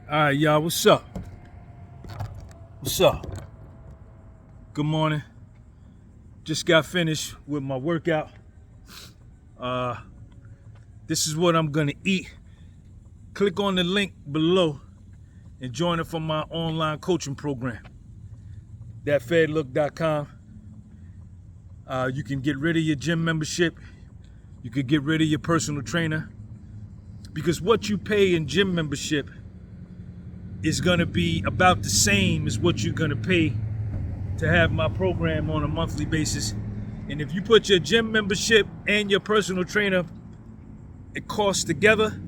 All right, y'all, what's up? What's up? Good morning. Just got finished with my workout. This is what I'm gonna eat. Click on the link below and join it for my online coaching program. Thatfedlook.com. You can get rid of your gym membership. You could get rid of your personal trainer. Because what you pay in gym membership is gonna be about the same as what you're gonna pay to have my program on a monthly basis. And if you put your gym membership and your personal trainer, it costs together,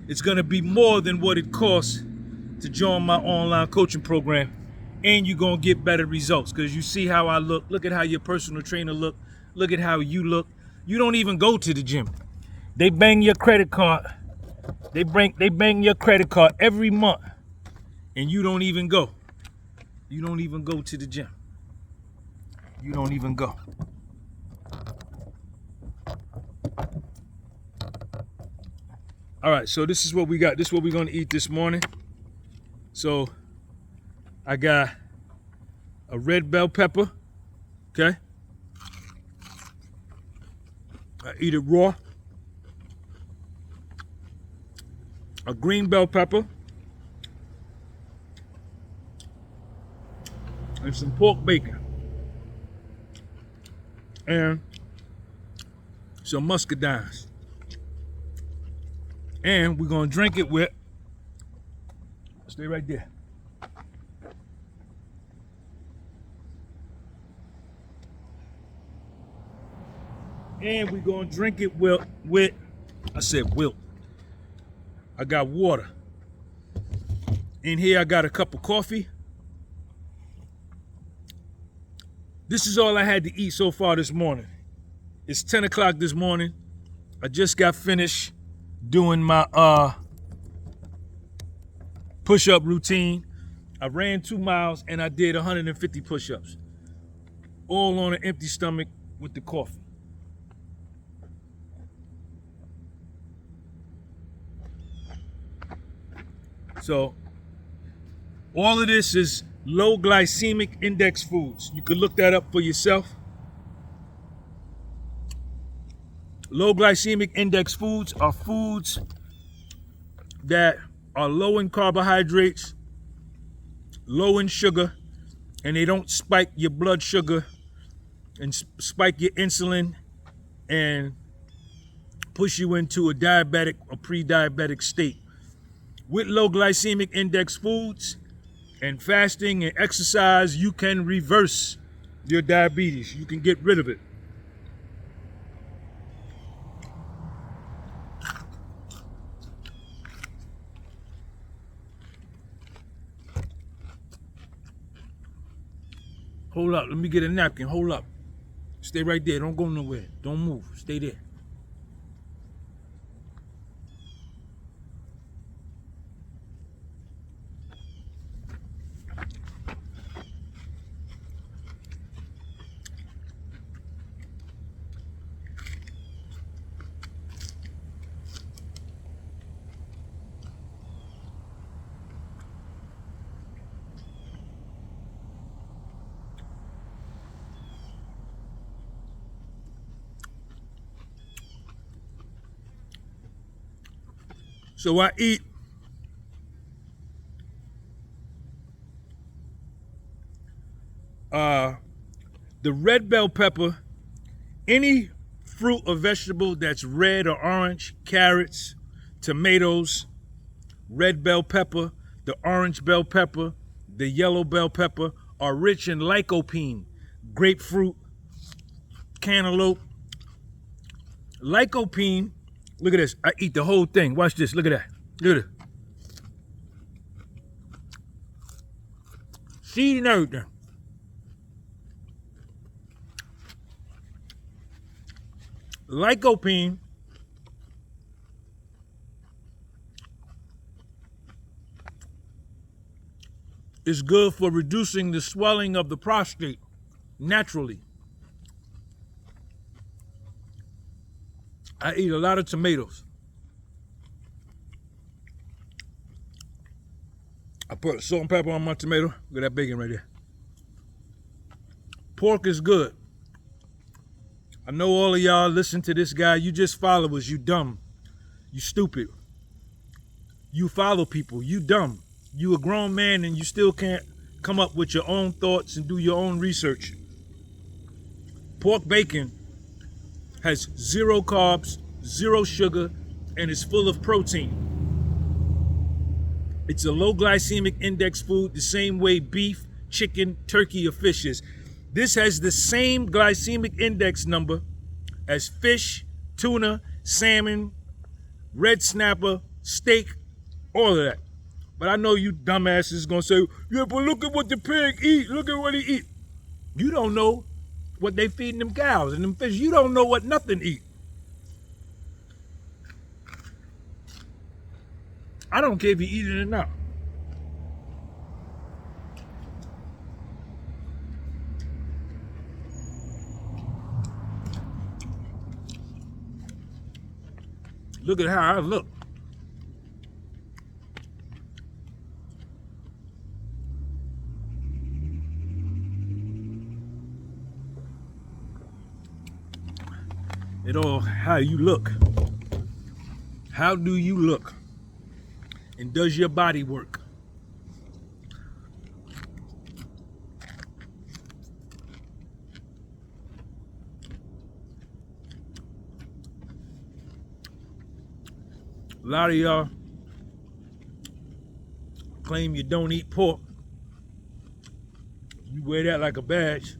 it's gonna be more than what it costs to join my online coaching program. And you're gonna get better results because you see how I look. Look at how your personal trainer look. Look at how you look. You don't even go to the gym. They bang your credit card. They bang your credit card every month, and you don't even go. You don't even go to the gym. You don't even go. All right, so this is what we got. This is what we're gonna eat this morning. So I got a red bell pepper, okay? I eat it raw. A green bell pepper. And some pork bacon. And some muscadines. And we're gonna drink it with, stay right there. And we're gonna drink it with I said wilt. I got water. In here I got a cup of coffee. This is all I had to eat so far this morning. It's 10 o'clock this morning. I just got finished doing my push-up routine. I ran 2 miles and I did 150 push-ups. All on an empty stomach with the coffee. So all of this is low glycemic index foods. You could look that up for yourself. Low glycemic index foods are foods that are low in carbohydrates, low in sugar, and they don't spike your blood sugar and spike your insulin and push you into a diabetic or pre-diabetic state. With low glycemic index foods and fasting and exercise, you can reverse your diabetes. You can get rid of it. Hold up, let me get a napkin. Hold up. Stay right there. Don't go nowhere. Don't move. Stay there. So I eat the red bell pepper, any fruit or vegetable that's red or orange, carrots, tomatoes, red bell pepper, the orange bell pepper, the yellow bell pepper are rich in lycopene, grapefruit, cantaloupe. Lycopene, look at this. I eat the whole thing. Watch this. Look at that. Look at it. Seed and everything. Lycopene is good for reducing the swelling of the prostate naturally. I eat a lot of tomatoes. I put salt and pepper on my tomato. Look at that bacon right there. Pork is good. I know all of y'all listen to this guy. You just followers. You dumb. You stupid. You follow people. You dumb. You a grown man and you still can't come up with your own thoughts and do your own research. Pork bacon has 0 carbs, 0 sugar, and is full of protein. It's a low glycemic index food the same way beef, chicken, turkey, or fish is. This has the same glycemic index number as fish, tuna, salmon, red snapper, steak, all of that. But I know you dumbasses gonna say, yeah, but look at what the pig eat. Look at what he eat. You don't know what they feeding them cows and them fish. You don't know what nothing eat. I don't care if you eat it or not. Look at how I look. It all how you look. How do you look? And does your body work? A lot of y'all claim you don't eat pork. You wear that like a badge,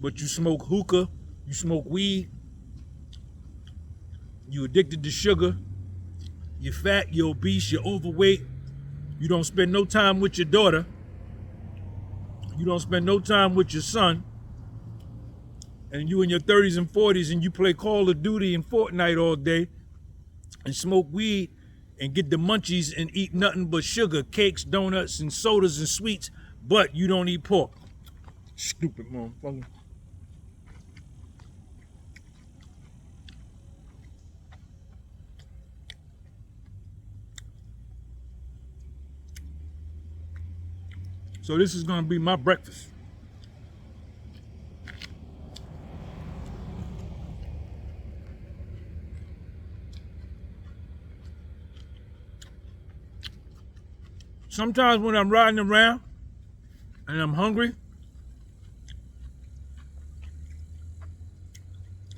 but you smoke hookah, you smoke weed, you addicted to sugar, you're fat, you're obese, you're overweight, you don't spend no time with your daughter, you don't spend no time with your son, and you in your 30s and 40s and you play Call of Duty and Fortnite all day and smoke weed and get the munchies and eat nothing but sugar, cakes, donuts, and sodas and sweets, but you don't eat pork. Stupid motherfucker. So this is gonna be my breakfast. Sometimes when I'm riding around and I'm hungry,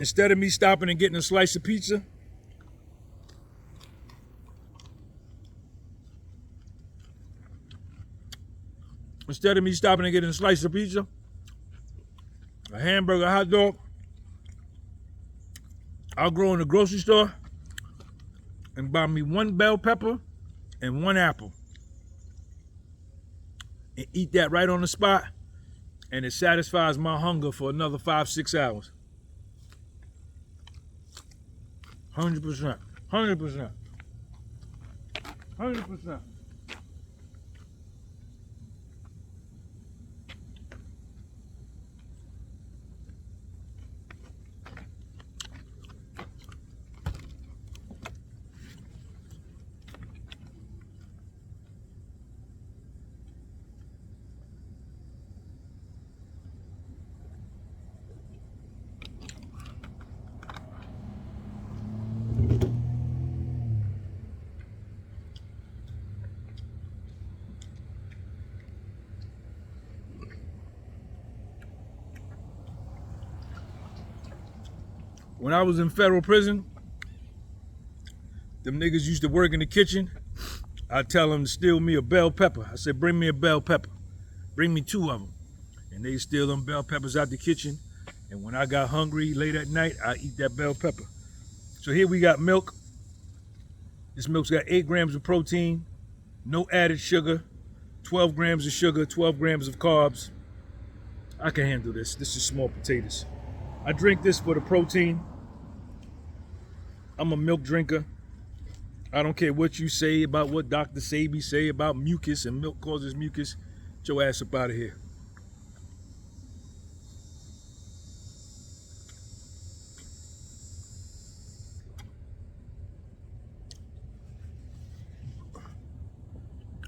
instead of me stopping and getting a slice of pizza, a hamburger, a hot dog, I'll go in the grocery store and buy me 1 bell pepper and 1 apple. And eat that right on the spot, and it satisfies my hunger for another 5-6 hours. 100%. 100%. 100%. When I was in federal prison, them niggas used to work in the kitchen. I'd tell them to steal me a bell pepper. I said, bring me a bell pepper. Bring me 2 of them. And they steal them bell peppers out the kitchen. And when I got hungry late at night, I eat that bell pepper. So here we got milk. This milk's got 8 grams of protein, no added sugar, 12 grams of sugar, 12 grams of carbs. I can handle this. This is small potatoes. I drink this for the protein. I'm a milk drinker. I don't care what you say about what Dr. Sabi say about mucus and milk causes mucus. Get your ass up out of here.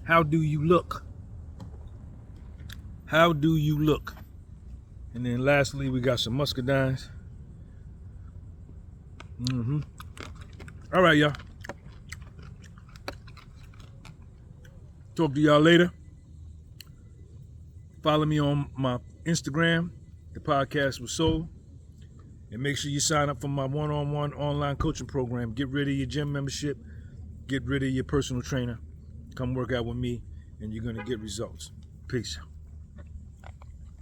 How do you look? How do you look? And then lastly, we got some Muscadines. All right, y'all. Talk to y'all later. Follow me on my Instagram, The Podcast with Soul. And make sure you sign up for my one-on-one online coaching program. Get rid of your gym membership. Get rid of your personal trainer. Come work out with me, and you're going to get results. Peace.